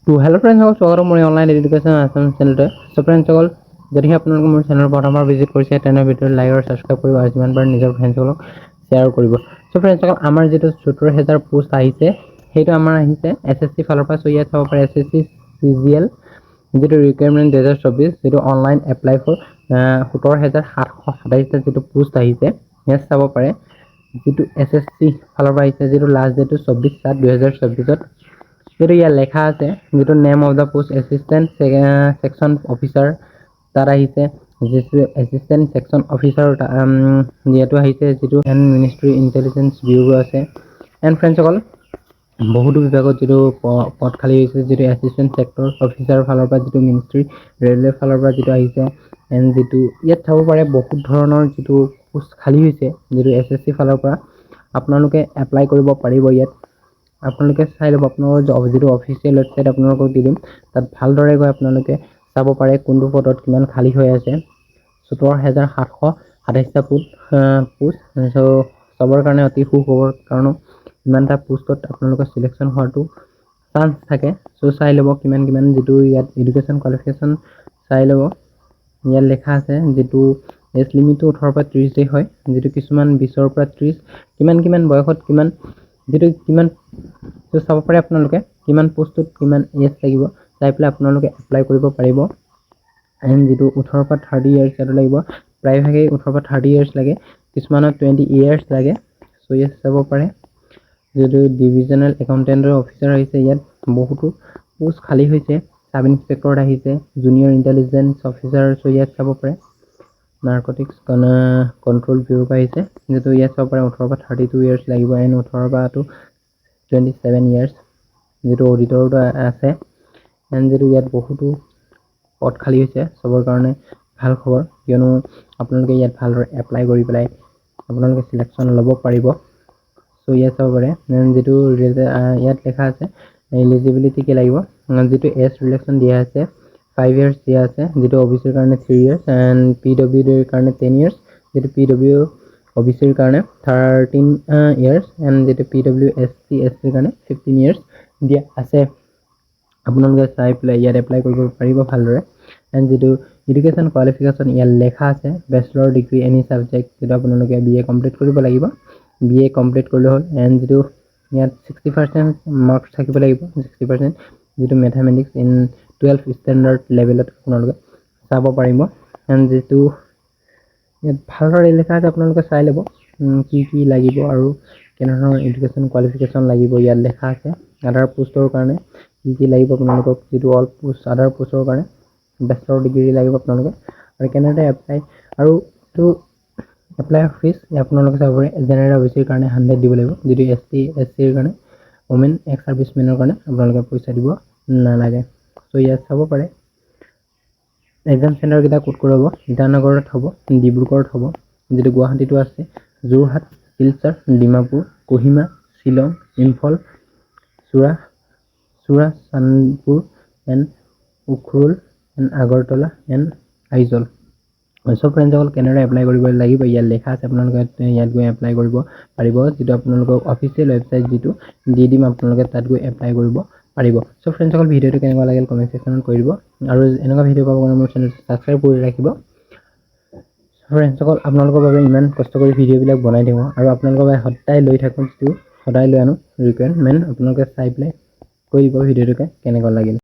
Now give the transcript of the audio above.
তো হেল্ল' ফ্ৰেণ্ডসকল, স্বাগতম মোৰ অনলাইন এডুকেশ্যন আছাম চেনেলতে। চ' ফ্ৰেণ্ডসকল, যদিহে আপোনালোকে মোৰ চেনেল প্ৰথমবাৰ ভিজিট কৰিছে তেনে ভিডিঅ'টো লাইক আৰু ছাবস্ক্ৰাইব কৰিব আৰু যিমান পাৰে নিজৰ ফ্ৰেণ্ডসকলক শ্বেয়াৰ কৰিব। চ' ফ্ৰেণ্ডসকল, আমাৰ যিটো ৭০,০০০ পোষ্ট আহিছে সেইটো আমাৰ আহিছে SSC ফালৰ পৰা। চ' ইয়াত চাব পাৰে SSC CGL যিটো ৰিকুৱাৰমেণ্ট ২০২৪ যিটো অনলাইন এপ্লাই ফৰ ১৭,৭২৭টা যিটো পোষ্ট আহিছে ইয়াত চাব পাৰে। যিটো SSC ফালৰ পৰা আহিছে যিটো লাষ্ট ডেটটো ২৪/৭/২০২৪। যিটো ইয়াত লেখা আছে যিটো name of the post assistant section officer তাত আহিছে। যিটো এছিষ্টেণ্ট ছেকশ্যন অফিচাৰ ইয়াতো আহিছে যিটো মিনিষ্ট্ৰী ইণ্টেলিজেঞ্চ ব্যুৰো আছে। এণ্ড ফ্ৰেণ্ডসকল, বহুতো বিভাগত যিটো পদ খালী হৈছে, যিটো এছিষ্টেণ্ট ছেক্টৰ অফিচাৰৰ ফালৰ পৰা, যিটো মিনিষ্ট্ৰী ৰেলৱে ফালৰ পৰা যিটো আহিছে। এণ্ড যিটো ইয়াত চাব পাৰে বহুত ধৰণৰ যিটো পোষ্ট খালী হৈছে যিটো SSC ফালৰ পৰা, আপোনালোকে এপ্লাই কৰিব পাৰিব। ইয়াত আপোনালোকে চাই ল'ব, আপোনালোকৰ যিটো অফিচিয়েল ৱেবছাইট আপোনালোকক দি দিম, তাত ভালদৰে গৈ আপোনালোকে চাব পাৰে কোনটো পদত কিমান খালী হৈ আছে। ১৭,৭২৭টা পোষ্ট। চ' চবৰ কাৰণে অতি সুখবৰ, কাৰণ ইমানটা পোষ্টত আপোনালোকৰ চিলেকশ্যন হোৱাটো চান্স থাকে। চ' চাই ল'ব কিমান যিটো ইয়াত এডুকেশ্যন কোৱালিফিকেশ্যন চাই ল'ব। ইয়াত লেখা আছে যিটো এজ লিমিটটো ১৮ পৰা ৩০ হয়, যিটো কিছুমান ২০ৰ পৰা ৩০, কিমান বয়সত কিমান চাব পাৰে আপোনালোকে কিমান পোষ্টত কিমান এজ লাগিব, চাই পেলাই আপোনালোকে এপ্লাই কৰিব পাৰিব। এণ্ড যিটো ১৮ পৰা ৩০ ইয়াৰ্ছ ইয়াতো লাগিব, প্ৰায়ভাগেই ১৮ পৰা ৩০ ইয়াৰ্ছ লাগে, কিছুমানৰ 20 ইয়াৰ্ছ লাগে। চ' ইয়াত চাব পাৰে যিটো ডিভিজনেল একাউণ্টেণ্টৰ অফিচাৰ আহিছে, ইয়াত বহুতো পোষ্ট খালী হৈছে। চাব ইনস্পেক্টৰত আহিছে, জুনিয়ৰ ইণ্টেলিজেঞ্চ অফিচাৰ। চ' ইয়াত চাব পাৰে নাৰ্কটিক্স কণ্ট্ৰল ব্যুৰৰ পৰা আহিছে, যিটো ইয়াত চাব পাৰে ১৮ পৰা 32 ইয়াৰ্ছ লাগিব। এণ্ড ১৮ পৰা 27 ইয়াৰ্ছ যিটো অডিটৰটো আছে। এণ্ড যিটো ইয়াত বহুতো পদ খালী হৈছে, চবৰ কাৰণে ভাল খবৰ, কিয়নো আপোনালোকে ইয়াত ভালদৰে এপ্লাই কৰি পেলাই আপোনালোকে চিলেকশ্যন ল'ব পাৰিব। চ' ইয়াত চাব পাৰে যিটো ইয়াত লেখা আছে এলিজিবিলিটি কি লাগিব, যিটো এজ ৰিলেক্সন দিয়া আছে 5 ইয়াৰ্ছ দিয়া আছে, যিটো OBCৰ কাৰণে 3 ইয়াৰ্ছ এণ্ড PWDৰ কাৰণে 10 ইয়াৰ্ছ, যিটো PW OBCৰ কাৰণে 13 ইয়াৰ্ছ এণ্ড যিটো PWSC SCৰ কাৰণে 15 ইয়াৰ্ছ দিয়া আছে। আপোনালোকে চাই পেলাই ইয়াত এপ্লাই কৰিব পাৰিব ভালদৰে। এণ্ড যিটো এডুকেশ্যন কোৱালিফিকেশ্যন ইয়াত লেখা আছে বেচেলৰ ডিগ্ৰী এনি ছাবজেক্ট, যিটো আপোনালোকে BA কমপ্লিট কৰিব লাগিব, BA কমপ্লিট কৰিলে হ'ল। এণ্ড যিটো ইয়াত 60% মাৰ্কছ থাকিব লাগিব, 60%, যিটো মেথামেটিক্স ইন 12 ষ্টেণ্ডাৰ্ড লেভেলত আপোনালোকে চাব পাৰিব। এণ্ড যিটো ইয়াত ভালদৰে লেখা আছে আপোনালোকে চাই ল'ব কি লাগিব আৰু কেনেধৰণৰ এডুকেশ্যন কোৱালিফিকেশ্যন লাগিব। ইয়াত লেখা আছে আদাৰ পোষ্টৰ কাৰণে কি লাগিব আপোনালোকক, যিটো অল পোষ্ট আদাৰ পোষ্টৰ কাৰণে বেচেলৰ ডিগ্ৰী লাগিব আপোনালোকে, আৰু কেনেদৰে এপ্লাই আৰু যিটো এপ্লাই ফিজ আপোনালোকে চাব পাৰে। জেনেৰেল OBCৰ কাৰণে 100 দিব লাগিব, যিটো SC SCৰ কাৰণে ওমেন এক্স ছাৰ্ভিচমেনৰ কাৰণে আপোনালোকে পইচা দিব নালাগে। চ' ইয়াত চাব পাৰে এক্সাম চেণ্টাৰকেইটা ক'ত হ'ব, ইটানগৰত হ'ব, ডিব্ৰুগড়ত হ'ব, যিটো গুৱাহাটীতো আছে, Jorhat, Silchar, Dimapur, Kohima, Shillong, Imphal, Chanpur and Ukhrul and Agartala and Aizawl. So' ফ্ৰেণ্ডসকল, কেনেদৰে এপ্লাই কৰিব লাগিব ইয়াত লেখা আছে, আপোনালোকে ইয়াত গৈ এপ্লাই কৰিব পাৰিব। যিটো আপোনালোকক অফিচিয়েল ৱেবছাইট যিটো দি দিম, আপোনালোকে তাত গৈ এপ্লাই কৰিব পাৰিব। চ' ফ্ৰেণ্ডসকল, ভিডিঅ'টো কেনেকুৱা লাগিল কমেণ্ট ছেকশ্যনত কৰি দিব, আৰু এনেকুৱা ভিডিঅ' পাবৰ কাৰণে মোৰ চেনেলটো ছাবস্ক্ৰাইব কৰি ৰাখিব। ফ্ৰেণ্ডসকল, আপোনালোকৰ বাবে ইমান কষ্ট কৰি ভিডিঅ'বিলাক বনাই দিওঁ আৰু আপোনালোকৰ বাবে সদায় লৈ থাকোঁ, যিটো সদায় লৈ আনো ৰিকুৱাৰমেণ্ট, আপোনালোকে চাই পেলাই কৈ দিব ভিডিঅ'টোকে কেনেকুৱা লাগিল।